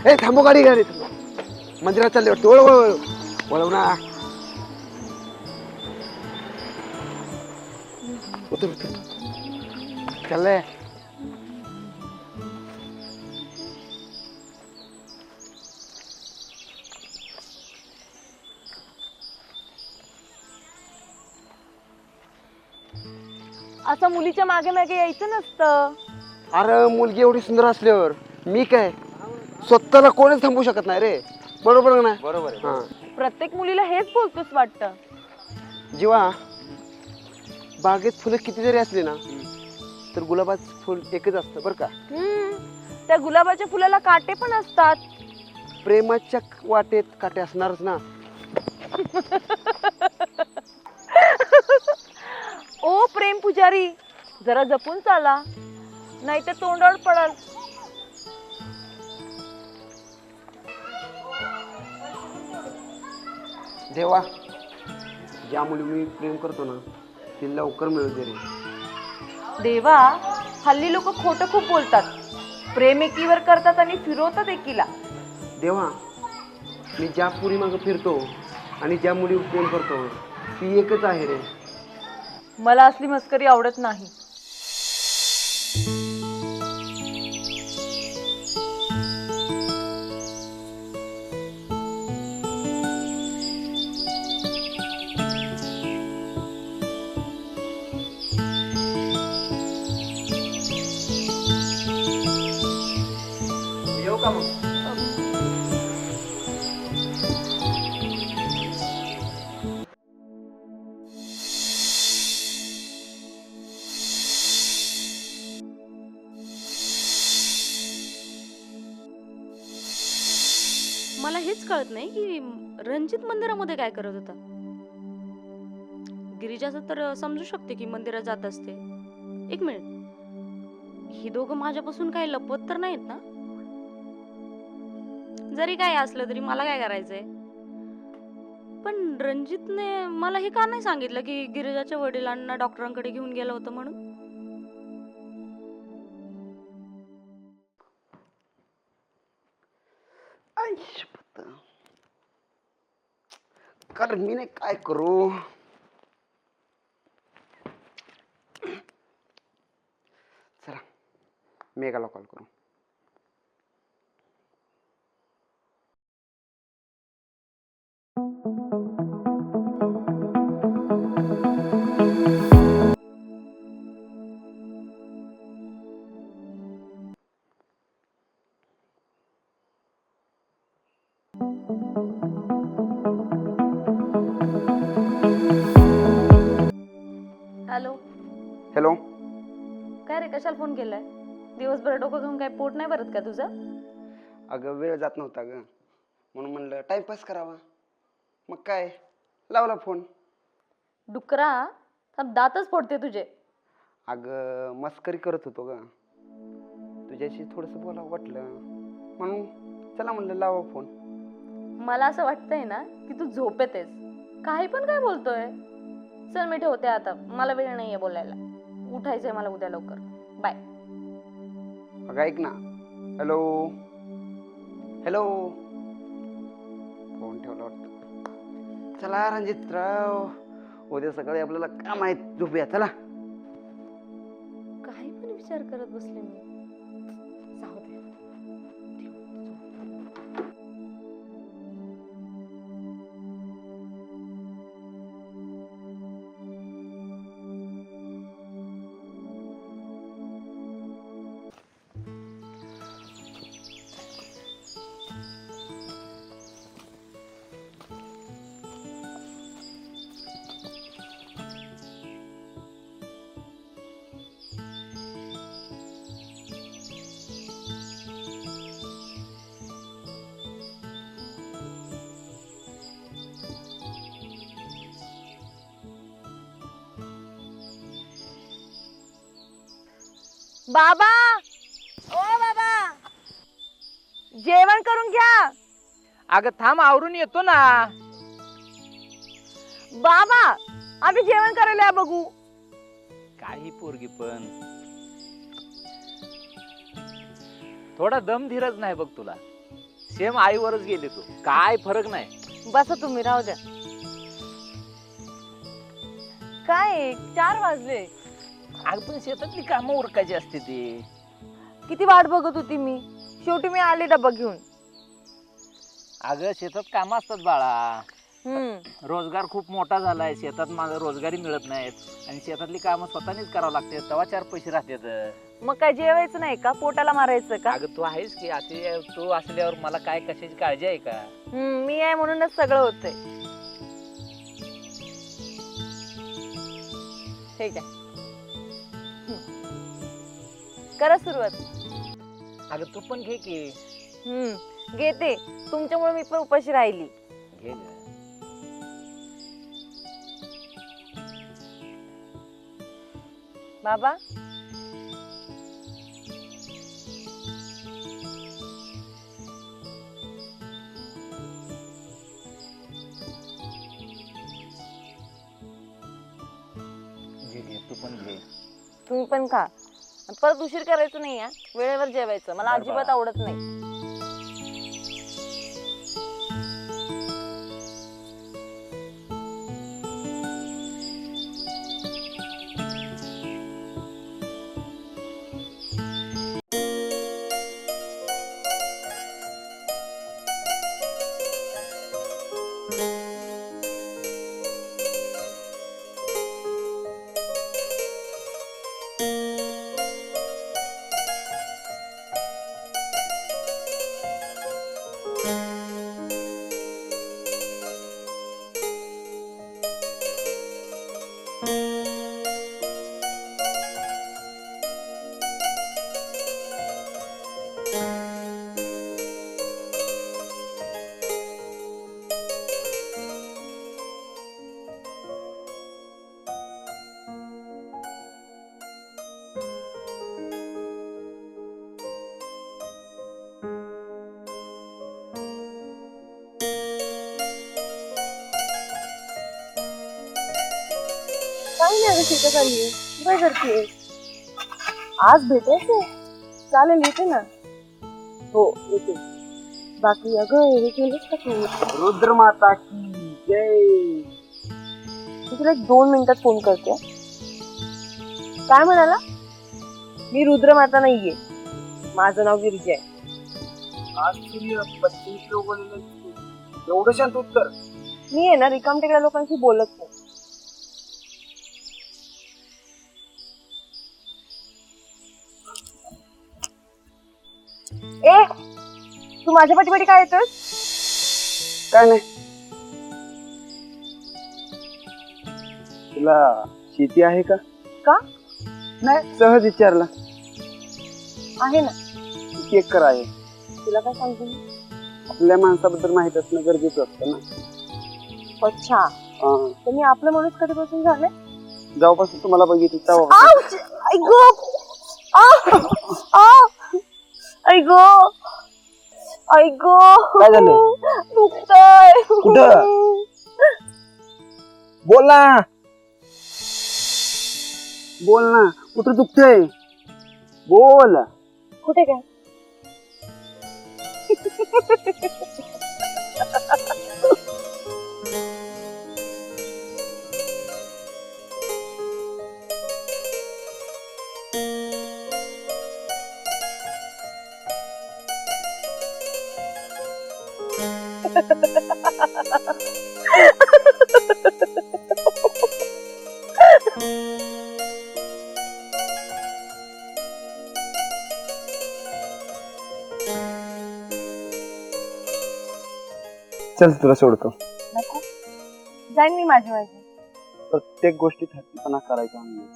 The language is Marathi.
ए थांबो गाडी गाडी मंदिरात चालले वाटतं वळव वळव वळव ना उतर उतर चाललंय असं मुलीच्या मागे मागे यायचं नसतं. अरे मुलगी एवढी सुंदर असल्यावर मी काय स्वतःला कोणीच थांबवू शकत नाही रे. बरोबर ना? बरोबर आहे. हां प्रत्येक मुलीला हेच बोलतोस वाटतं. जेव्हा बागेत फुलं किती जरी असली ना तर गुलाबाचं फुल एकच असतं बरं का. त्या गुलाबाच्या फुलाला काटे पण असतात. प्रेमाच्या वाटेत काटे असणारच ना. ओ प्रेम पुजारी, जरा जपून चाला, नाही तर तोंडावर पडाल. देवा, ज्या मुली मी प्रेम करतो ना ती लवकर मिळू दे रे. देवा, हल्ली लोक खोटं खूप बोलतात. प्रेम एकीवर करतात आणि फिरवतात एकीला. देवा, मी ज्या पुरी मागं फिरतो आणि ज्या मुलीवर प्रेम करतो ती एकच आहे रे. मला असली मस्करी आवडत नाही. येऊ का मग? मला हेच कळत नाही की रणजित मंदिरामध्ये काय करत होता. गिरिजाचं तर समजू शकते की मंदिरात जात असते. एक मिनिट, ही दोघं माझ्यापासून काही लपवत तर नाहीत ना? जरी काय असलं तरी मला काय करायचंय. पण रणजितने मला हे का नाही सांगितलं की गिरिजाच्या वडिलांना डॉक्टरांकडे घेऊन गेलं होतं म्हणून. कारण मी नाही काय करू. चला मेघाला कॉल करू. हॅलो. हॅलो. काय रे, कशाला फोन केलाय? दिवसभर डोकं घेऊन काय पोट नाही भरत का तुझं? अगं वेळ जात नव्हता ग, म्हणून म्हणलं टाइमपास करावा. मग काय लावला फोन. डुकरा, थांब दातच फोडते तुझे. अगं मस्करी करत होतो ग, तुझ्याशी थोडंसं बोलावं वाटलं म्हणून चला म्हणलं लावा फोन. मला असं वाटतंय ना की तू झोपेत आहेस. काही पण काय बोलतोय. चल मी ठेवते आता, मला वेळ नाहीये बोलायला. उठायचंय मला उद्या लवकर. बाय. अगं ऐक ना. Hello hello. फोन ठेवला वाटतं. चला रणजितराव, उद्या सकाळी आपल्याला काम आहे. झोपूया चला. काही पण विचार करत बसले मी. जाऊ दे. बाबा, ओ बाबा, जेवण करून घ्या. अगं थांब, आवरून येतो ना. बाबा, आम्ही जेवण करायला या बघू. काही पोरगी पण थोडा दम धीरच नाही बघ तुला. सेम आईवरच गेली तू, काय फरक नाही. बसा तुम्ही, राहू द्या. काय 4 वाजले. अगं पण शेतातली कामं उरकायची असते ती. किती वाट बघत होती मी, शेवटी मी आले डबा घेऊन. अगं शेतात कामं असतात बाळा. रोजगार खूप मोठा झालाय, शेतात माझा रोजगारी मिळत नाहीत आणि शेतातली कामं स्वतःनीच करावं लागते, तेव्हा 4 पैसे राहतात. मग काय जेवायचं नाही का, पोटाला मारायचं का? अगं तू आहेस की, असे तू असल्यावर मला काय कशाची काळजी आहे का? मी आहे म्हणूनच सगळं होतंय. ठीक आहे, करा सुरुवात. अगं तू पण घे की. घेते, तुमच्यामुळे मी पण उपाशी राहिली. घे ग. बाबा, घे घे, तू पण घे. तुम्ही पण खा. परत उशीर करायचं नाही, वेळेवर जेवायचं. मला बरं अजिबात बा. आवडत नाही. काही नाही, शिकत आलीये. काय करतेय? आज भेटायचंय? चालेल, येते ना. हो, येते. बाकी अगं हे केलंच का तू? रुद्रमाता की जय. मी तुला 1 2 मिनिटात फोन करते. काय म्हणाला? मी रुद्रमाता नाहीये, माझं नाव गिरिजा आहे. आज सूर्य 25 लोक एवढं शांत उत्तर. मी आहे ना रिकामटेकड्या लोकांशी बोलत नाही. ए, तू माझ्या पाठीपाठी काय येतोस? काय नाही, तुला शेती आहे का? का? नाही, सहज विचारला. आहे ना. किती एकर आहे? तुला काय सांगते मी? आपल्या माणसाबद्दल माहित असणं गरजेचं असतं ना. अच्छा, हा. तर मी आपला माणूस कधीपासून झाले? जेव्हापासून तुम्हाला बघितलं तेव्हा. काय झालं? दुखतंय. कुठं? बोल ना, बोल ना, कुठं दुखतंय? बोल. कुठे काय? चल, तुला सोडतो. नको, जाईन मी माझी माझी. प्रत्येक गोष्टीत हट्टीपणा करायचा नाही.